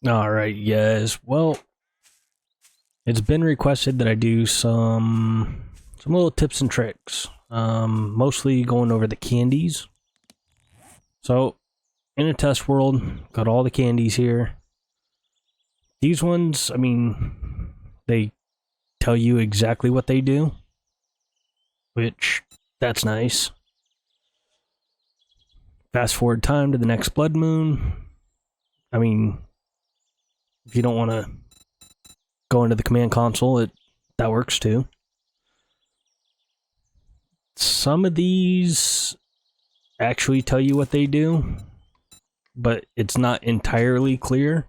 Alright, yes. Well, it's been requested that I do some little tips and tricks. Mostly going over the candies. So, in a test world, got all the candies here. These ones, I mean, they tell you exactly what they do, which, that's nice. Fast forward time to the next blood moon. I mean, if you don't want to go into the command console, that works too. Some of these actually tell you what they do, but it's not entirely clear.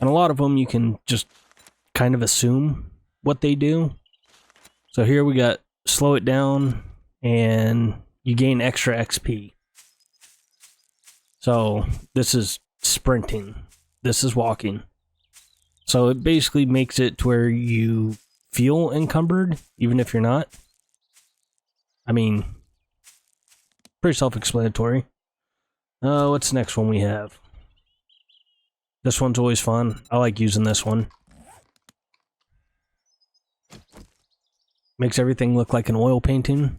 And a lot of them you can just kind of assume what they do. So here we got slow it down and you gain extra XP. So this is sprinting. This is walking. So it basically makes it to where you feel encumbered, even if you're not. I mean, pretty self-explanatory. What's the next one we have? This one's always fun. I like using this one. Makes everything look like an oil painting.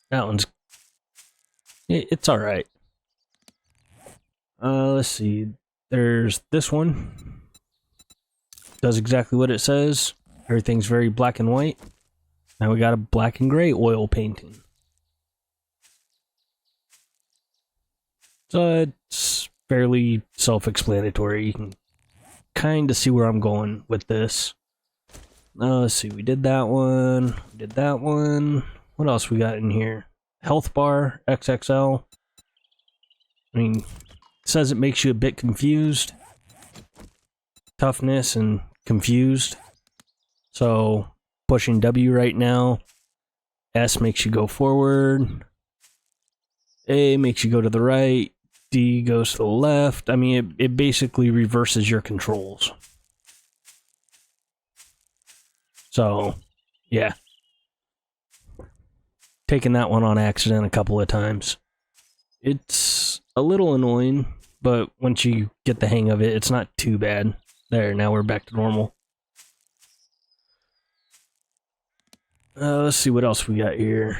That one's... it's alright. Let's see. There's this one. Does exactly what it says. Everything's very black and white. Now we got a black and gray oil painting. So it's fairly self-explanatory. You can kind of see where I'm going with this. Let's see. We did that one. We did that one. What else we got in here? Health bar, XXL. I mean, it says it makes you a bit confused. Toughness and confused. So, pushing W right now. S makes you go forward. A makes you go to the right. D goes to the left. I mean, it basically reverses your controls. So, yeah. Taken that one on accident a couple of times. It's a little annoying, but once you get the hang of it, it's not too bad. There, now we're back to normal. Let's see what else we got here.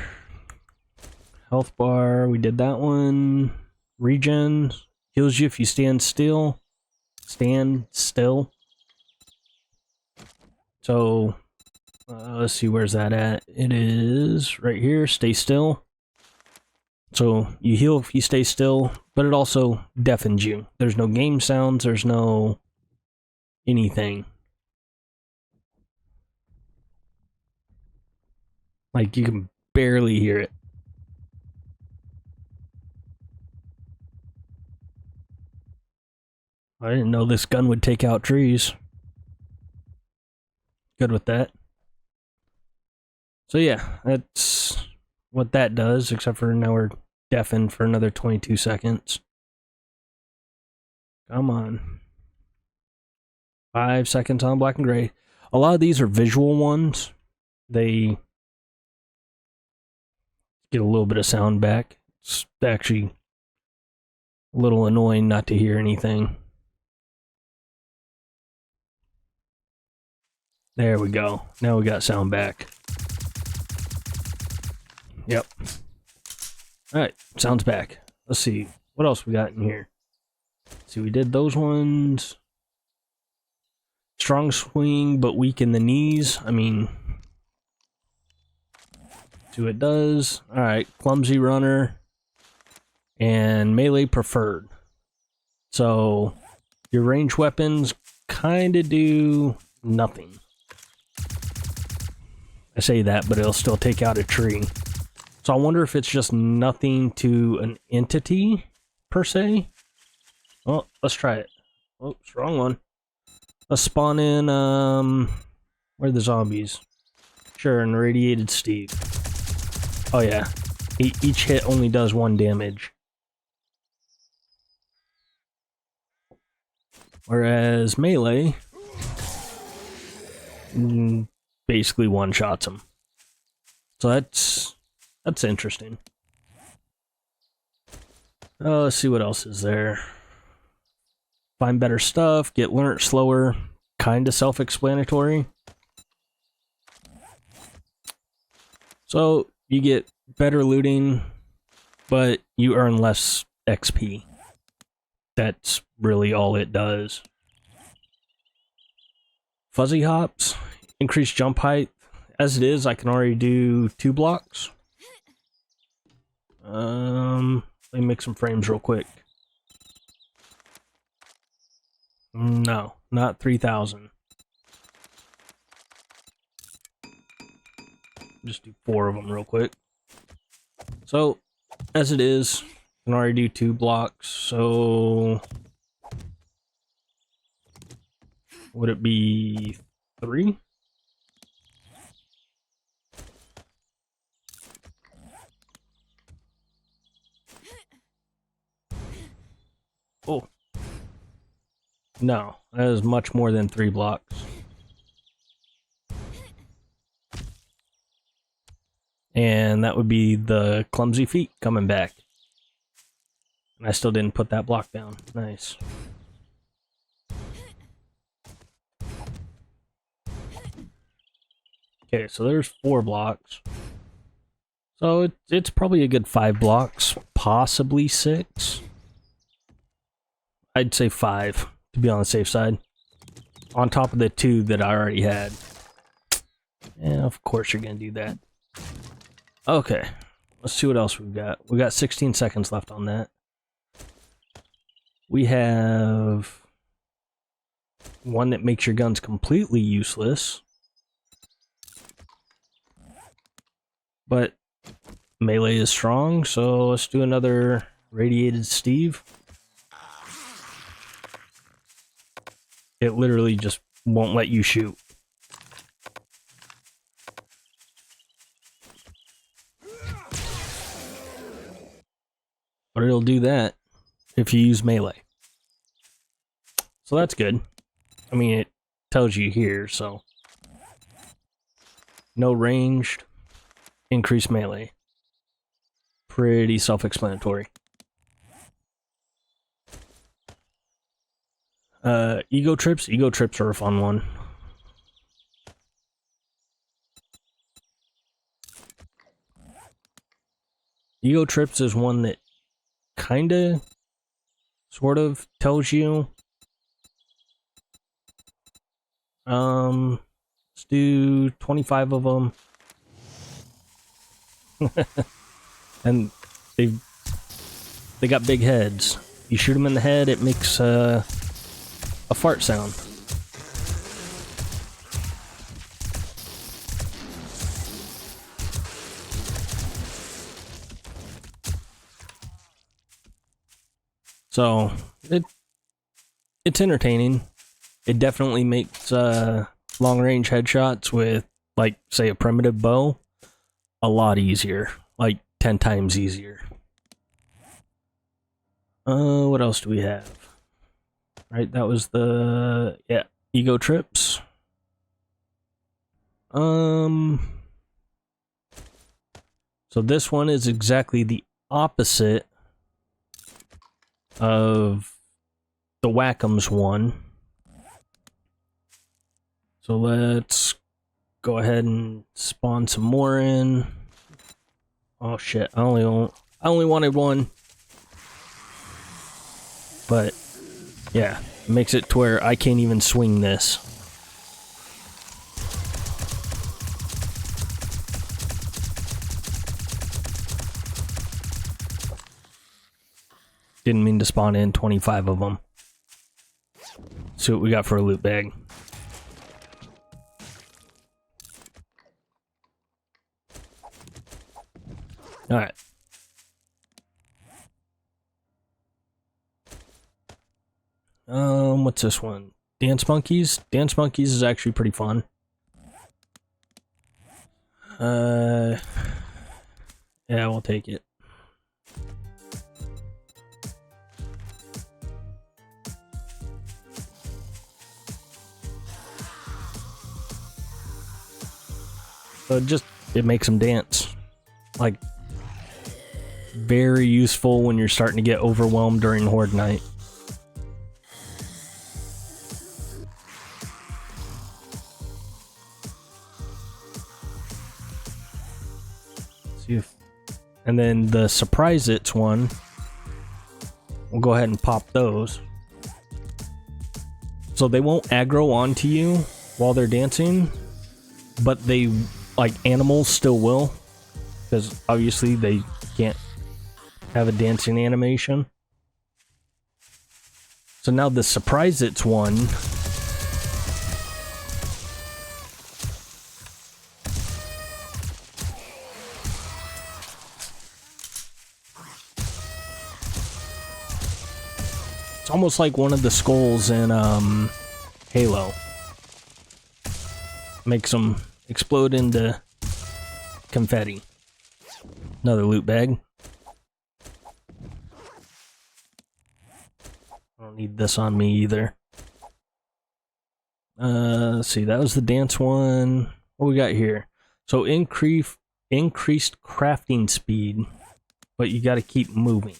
Health bar, we did that one. Regen, heals you if you stand still. Stand still. So, let's see, where's that at? It is right here, stay still. So, you heal if you stay still, but it also deafens you. There's no game sounds, there's no anything. Like, you can barely hear it. I didn't know this gun would take out trees. Good with that. So yeah, that's what that does, except for now we're deafened for another 22 seconds. Come on. 5 seconds on black and gray. A lot of these are visual ones. They get a little bit of sound back. It's actually a little annoying not to hear anything. There we go. Now we got sound back. Yep. Alright, sound's back. Let's see. What else we got in here? See, we did those ones. Strong swing, but weak in the knees. I mean, see what it does. Alright, clumsy runner. And melee preferred. So, your ranged weapons kind of do nothing. I say that, but it'll still take out a tree. So I wonder if it's just nothing to an entity, per se. Oh, let's try it. Oh, wrong one. Let's spawn in, where are the zombies? Sure, an irradiated Steve. Oh yeah, each hit only does 1 damage. Whereas melee basically one-shots him. So that's interesting. Let's see what else is there. Find better stuff, get learnt slower, kind of self-explanatory. So you get better looting, but you earn less XP. That's really all it does. Fuzzy hops, increase jump height. As it is, I can already do 2 blocks. Let me make some frames real quick. No, not 3,000. Just do 4 of them real quick. So, as it is, I can already do 2 blocks, so... would it be 3? Oh. No, that is much more than 3 blocks. And that would be the clumsy feet coming back. And I still didn't put that block down. Nice. Okay, so there's 4 blocks. So it's probably a good 5 blocks, possibly 6. I'd say 5, to be on the safe side. On top of the 2 that I already had. Yeah, of course you're gonna do that. Okay, let's see what else we've got. We got 16 seconds left on that. We have one that makes your guns completely useless. But melee is strong, so let's do another Radiated Steve. It literally just won't let you shoot. But it'll do that if you use melee. So that's good. I mean, it tells you here, so. No ranged, increased melee. Pretty self-explanatory. Ego trips. Ego trips are a fun one. Ego trips is one that kinda, sort of tells you. Let's do 25 of them. And they got big heads. You shoot them in the head, it makes a fart sound. So it's entertaining. It definitely makes long range headshots with, like, say, a primitive bow a lot easier, like 10 times easier. What else do we have? Right, that was the ego trips. So this one is exactly the opposite of the Whack'ems one. So let's go ahead and spawn some more in. Oh shit, I only wanted one. But yeah, it makes it to where I can't even swing this. Didn't mean to spawn in 25 of them. See what we got for a loot bag. Alright. What's this one? Dance Monkeys? Dance Monkeys is actually pretty fun. Yeah, we'll take it. So it makes them dance. Like, very useful when you're starting to get overwhelmed during Horde Night. See if, and then the surprise it's one. We'll go ahead and pop those. So they won't aggro onto you while they're dancing, but they, like animals, still will, because obviously they can't have a dancing animation. So now the surprise it's one. It's almost like one of the skulls in Halo. Makes them explode into confetti. Another loot bag. I don't need this on me either. Let's see, that was the dance one. What we got here? So increased crafting speed, but you got to keep moving.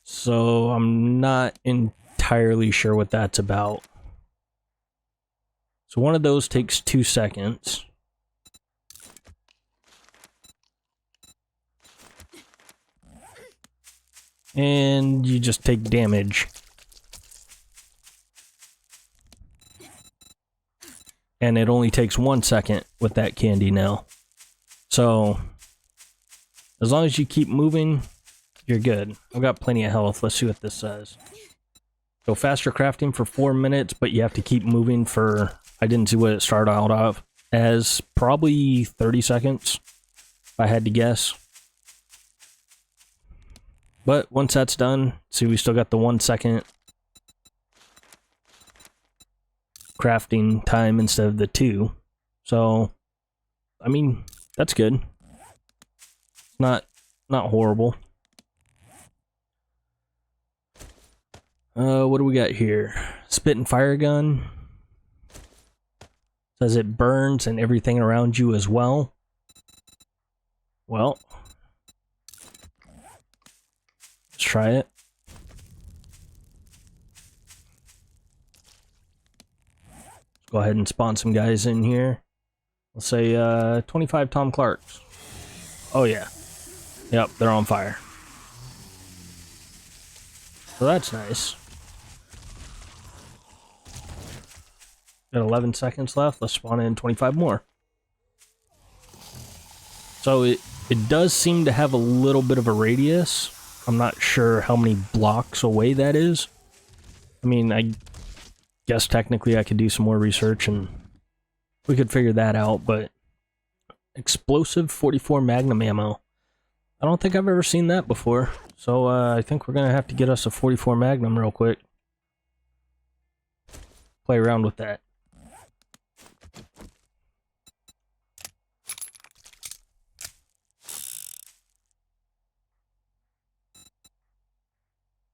So I'm not entirely sure what that's about. So one of those takes 2 seconds. And you just take damage. And it only takes 1 second with that candy now. So as long as you keep moving, you're good. I've got plenty of health. Let's see what this says. So faster crafting for 4 minutes, but you have to keep moving for, I didn't see what it started out of, as probably 30 seconds, if I had to guess. But once that's done, see, we still got the 1 second crafting time instead of the 2. So, I mean, that's good. Not horrible. What do we got here? Spit and fire gun. Says it burns and everything around you as well. Well, let's try it. Let's go ahead and spawn some guys in here. Let's say 25 Tom Clarks. Oh yeah. Yep, they're on fire. So that's nice. Got 11 seconds left. Let's spawn in 25 more. So it does seem to have a little bit of a radius. I'm not sure how many blocks away that is. I mean, I guess technically I could do some more research and we could figure that out, but explosive 44 Magnum ammo. I don't think I've ever seen that before. So I think we're going to have to get us a 44 Magnum real quick. Play around with that.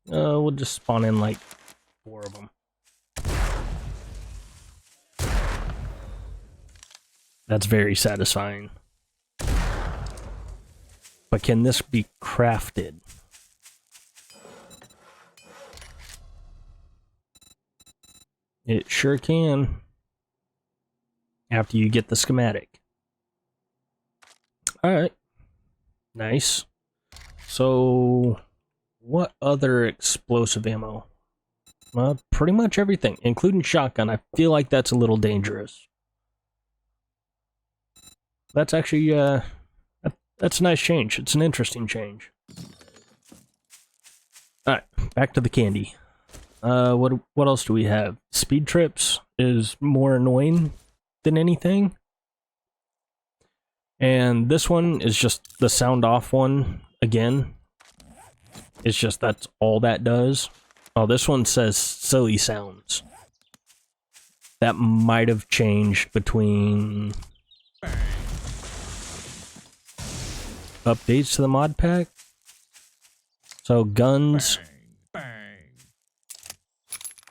We'll just spawn in like 4 of them. That's very satisfying. But can this be crafted? It sure can. After you get the schematic. Alright. Nice. So, what other explosive ammo? Well, pretty much everything, including shotgun. I feel like that's a little dangerous. That's actually, that's a nice change. It's an interesting change. Alright, back to the candy. What else do we have? Speed trips is more annoying than anything. And this one is just the sound off one again. It's just that's all that does. Oh, this one says silly sounds. That might have changed between updates to the mod pack. So guns.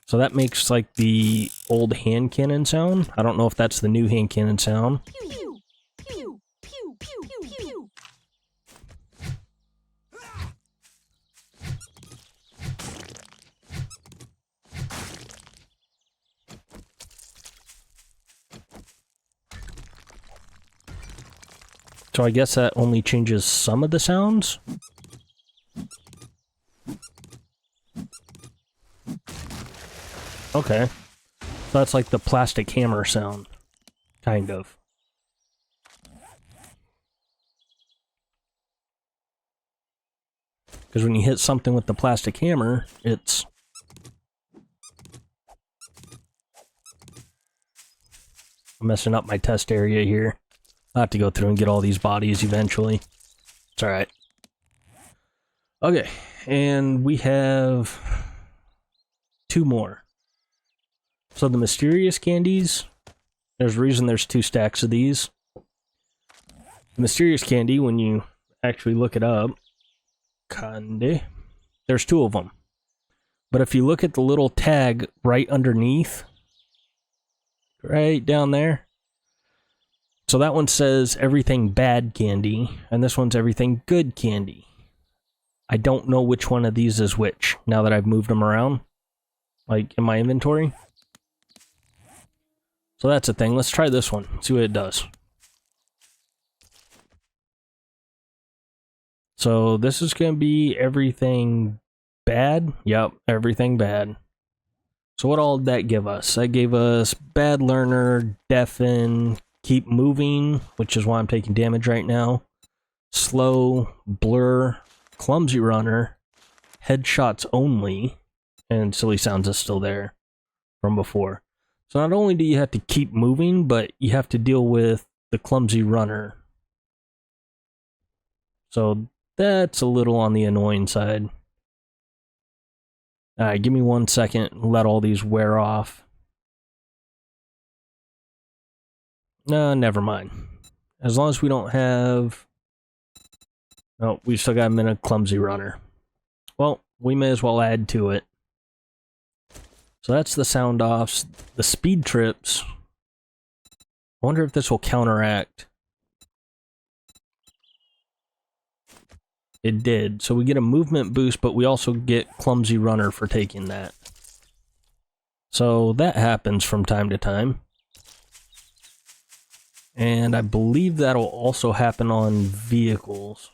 So that makes like the old hand cannon sound. I don't know if that's the new hand cannon sound. So I guess that only changes some of the sounds. Okay. So that's like the plastic hammer sound. Kind of. Because when you hit something with the plastic hammer, it's... I'm messing up my test area here. I'll have to go through and get all these bodies eventually. It's alright. Okay, and we have 2 more. So the mysterious candies, there's a reason there's 2 stacks of these. The mysterious candy, when you actually look it up, candy, there's 2 of them. But if you look at the little tag right underneath, right down there, so that one says everything bad candy, and this one's everything good candy. I don't know which one of these is which, now that I've moved them around, like in my inventory. So that's a thing. Let's try this one, see what it does. So this is going to be everything bad. Yep, everything bad. So what all did that give us? That gave us bad learner, deafen, keep moving, which is why I'm taking damage right now, slow, blur, clumsy runner, headshots only, and silly sounds is still there from before. So not only do you have to keep moving, but you have to deal with the clumsy runner. So that's a little on the annoying side. Alright, give me 1 second and let all these wear off. No, never mind. As long as we don't have... No, we still got a minute clumsy runner. Well, we may as well add to it. So that's the sound offs. The speed trips. I wonder if this will counteract. It did. So we get a movement boost, but we also get clumsy runner for taking that. So that happens from time to time. And I believe that'll also happen on vehicles.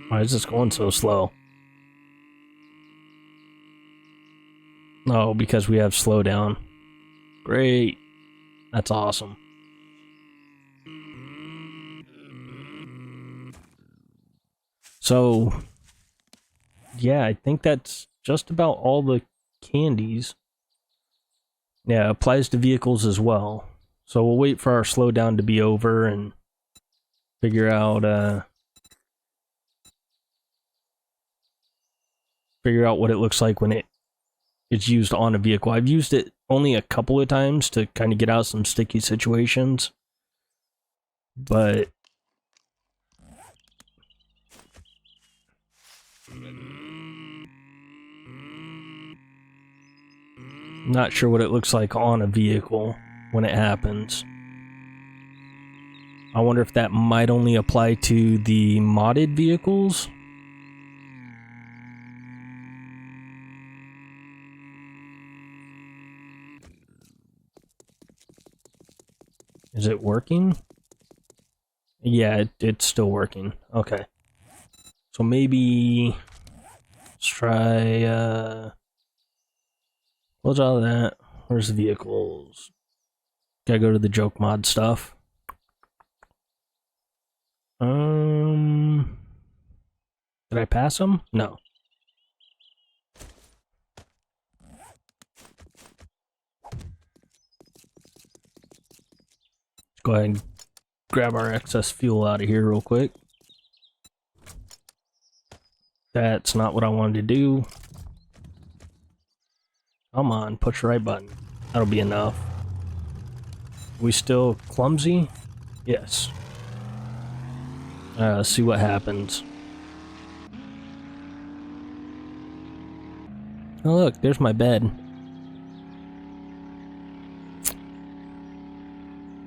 Why is this going so slow? Oh, because we have slowdown. Great. That's awesome. So, yeah, I think that's just about all the candies. Yeah, applies to vehicles as well. So we'll wait for our slowdown to be over and figure out what it looks like when it's used on a vehicle. I've used it only a couple of times to kind of get out of some sticky situations. But not sure what it looks like on a vehicle when it happens. I wonder if that might only apply to the modded vehicles. Is it working? Yeah, it's still working. Okay. So maybe let's try close all of that. Where's the vehicles? Gotta go to the joke mod stuff. Did I pass them? No. Let's go ahead and grab our excess fuel out of here real quick. That's not what I wanted to do. Come on, push the right button. That'll be enough. We still clumsy? Yes. Let's see what happens. Oh look, there's my bed.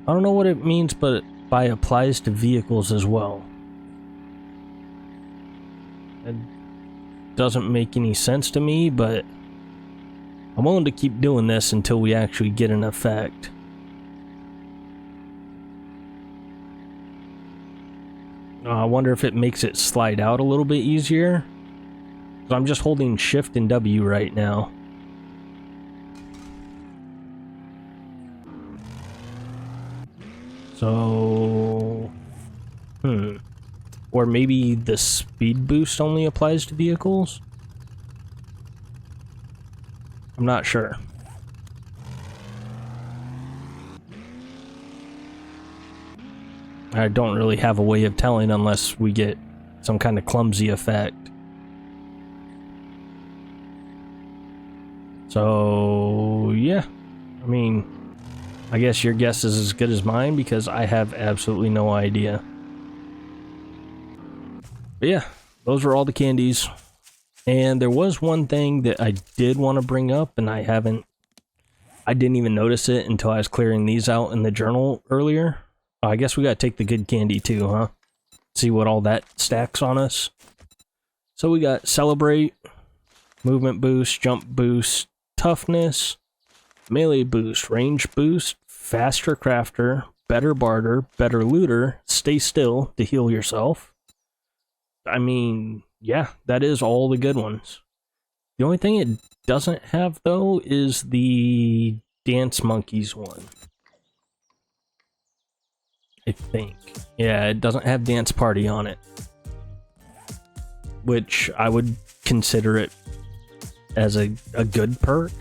I don't know what it means, but by applies to vehicles as well. It doesn't make any sense to me, but I'm willing to keep doing this until we actually get an effect. I wonder if it makes it slide out a little bit easier. So I'm just holding Shift and W right now. So... Or maybe the speed boost only applies to vehicles? I'm not sure. I don't really have a way of telling unless we get some kind of clumsy effect. So, yeah. I mean, I guess your guess is as good as mine because I have absolutely no idea. But yeah, those were all the candies. And there was one thing that I did want to bring up, and I didn't even notice it until I was clearing these out in the journal earlier. I guess we gotta take the good candy too, huh? See what all that stacks on us. So we got Celebrate, Movement Boost, Jump Boost, Toughness, Melee Boost, Range Boost, Faster Crafter, Better Barter, Better Looter, Stay Still to heal yourself. I mean, yeah, that is all the good ones. The only thing it doesn't have, though, is the Dance Monkeys one. I think. Yeah, it doesn't have Dance Party on it. Which I would consider it as a good perk.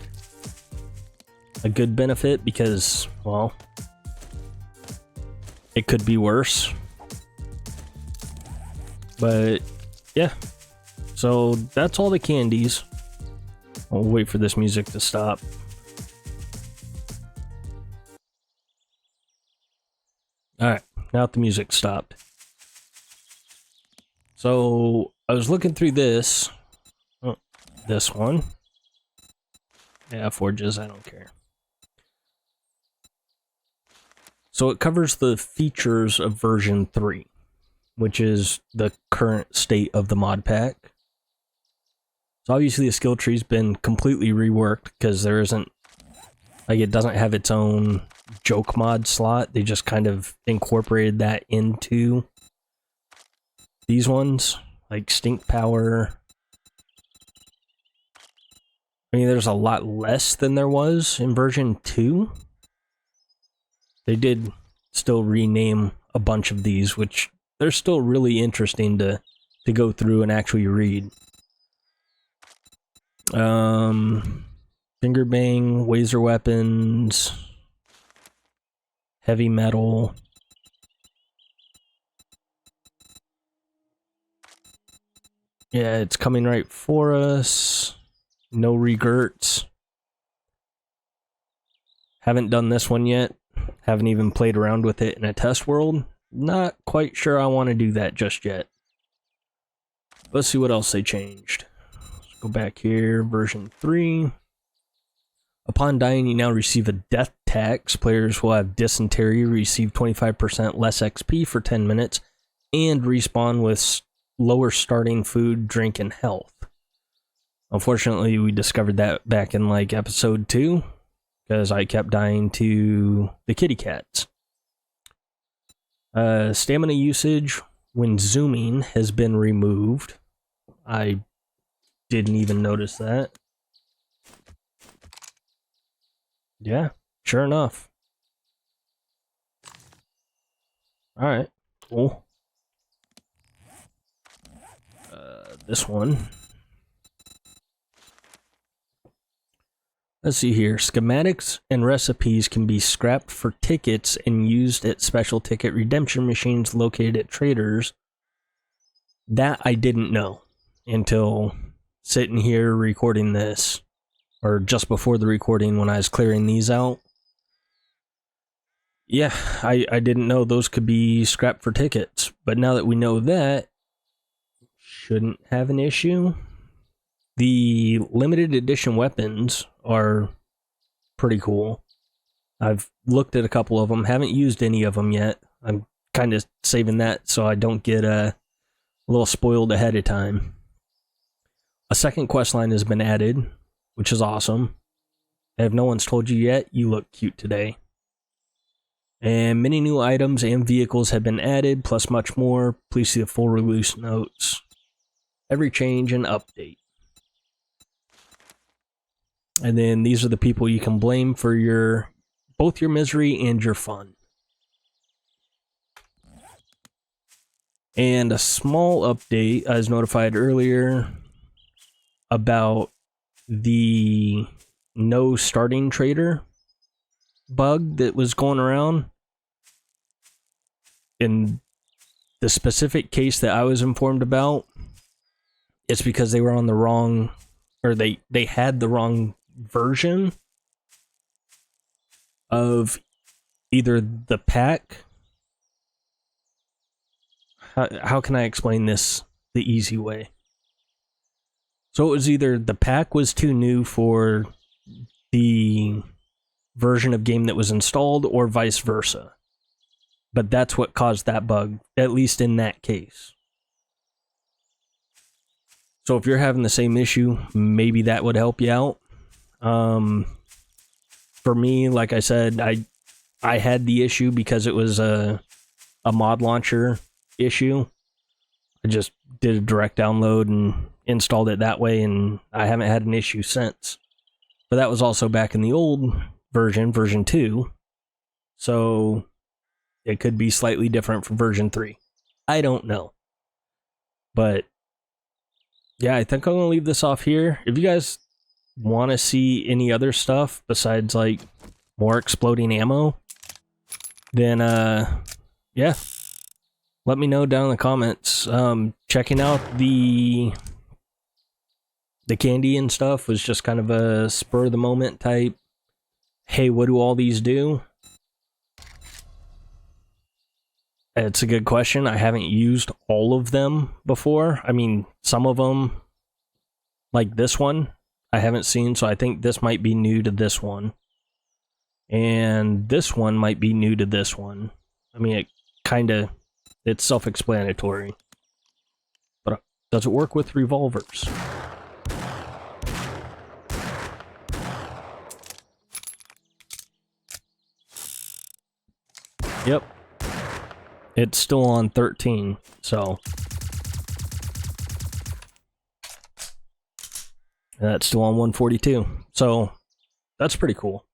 A good benefit because, well, it could be worse. But, yeah. So, that's all the candies. I'll wait for this music to stop. Alright, now that the music stopped. So, I was looking through this. Oh, this one. Yeah, Forges, I don't care. So it covers the features of version 3, which is the current state of the mod pack. So obviously the skill tree's been completely reworked because there isn't, like, it doesn't have its own joke mod slot. They just kind of incorporated that into these ones, like Stink Power. I mean, there's a lot less than there was in version 2. They did still rename a bunch of these, which they're still really interesting to go through and actually read. Finger Bang, Laser Weapons, Heavy Metal. Yeah, it's coming right for us. No Regrets. Haven't done this one yet. Haven't even played around with it in a test world. Not quite sure I want to do that just yet. Let's see what else they changed. Let's go back here, version 3. Upon dying, you now receive a death tax. Players will have dysentery, receive 25% less XP for 10 minutes, and respawn with lower starting food, drink, and health. Unfortunately, we discovered that back in like episode 2, because I kept dying to the kitty cats. Stamina usage when zooming has been removed. I didn't even notice that. Yeah, sure enough. Alright, cool. This one. Let's see here. Schematics and recipes can be scrapped for tickets and used at special ticket redemption machines located at traders. That I didn't know until sitting here recording this, or just before the recording when I was clearing these out. Yeah, I didn't know those could be scrapped for tickets, but now that we know that, shouldn't have an issue. The limited edition weapons are pretty cool. I've looked at a couple of them, haven't used any of them yet. I'm kind of saving that so I don't get a little spoiled ahead of time. A second quest line has been added, which is awesome. If no one's told you yet, you look cute today. And many new items and vehicles have been added, plus much more. Please see the full release notes. Every change and update. And then these are the people you can blame for both your misery and your fun. And a small update, I was notified earlier about the no starting trader bug that was going around. In the specific case that I was informed about, it's because they were on the wrong, or they had the wrong version of either the pack. How can I explain this the easy way? So it was either the pack was too new for the version of game that was installed, or vice versa. But that's what caused that bug, at least in that case. So if you're having the same issue, maybe that would help you out. For me, like I said, I had the issue because it was a mod launcher issue. I just did a direct download and installed it that way, and I haven't had an issue since. But that was also back in the old version, version 2. So it could be slightly different from version 3. I don't know. But yeah, I think I'm going to leave this off here. If you guys want to see any other stuff besides like more exploding ammo, then yeah, let me know down in the comments. Checking out the candy and stuff was just kind of a spur of the moment type, hey, what do all these do? It's a good question. I haven't used all of them before. I mean, some of them, like this one, I haven't seen, so I think this might be new to this one. And this one might be new to this one. I mean, it's self-explanatory. But does it work with revolvers? Yep. It's still on 13, so that's still on 142. So that's pretty cool.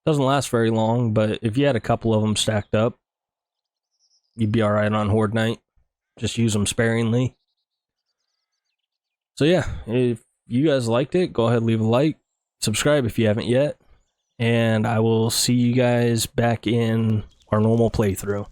Doesn't last very long, but if you had a couple of them stacked up, you'd be alright on Horde Night. Just use them sparingly. So yeah, if you guys liked it, go ahead and leave a like. Subscribe if you haven't yet. And I will see you guys back in our normal playthrough.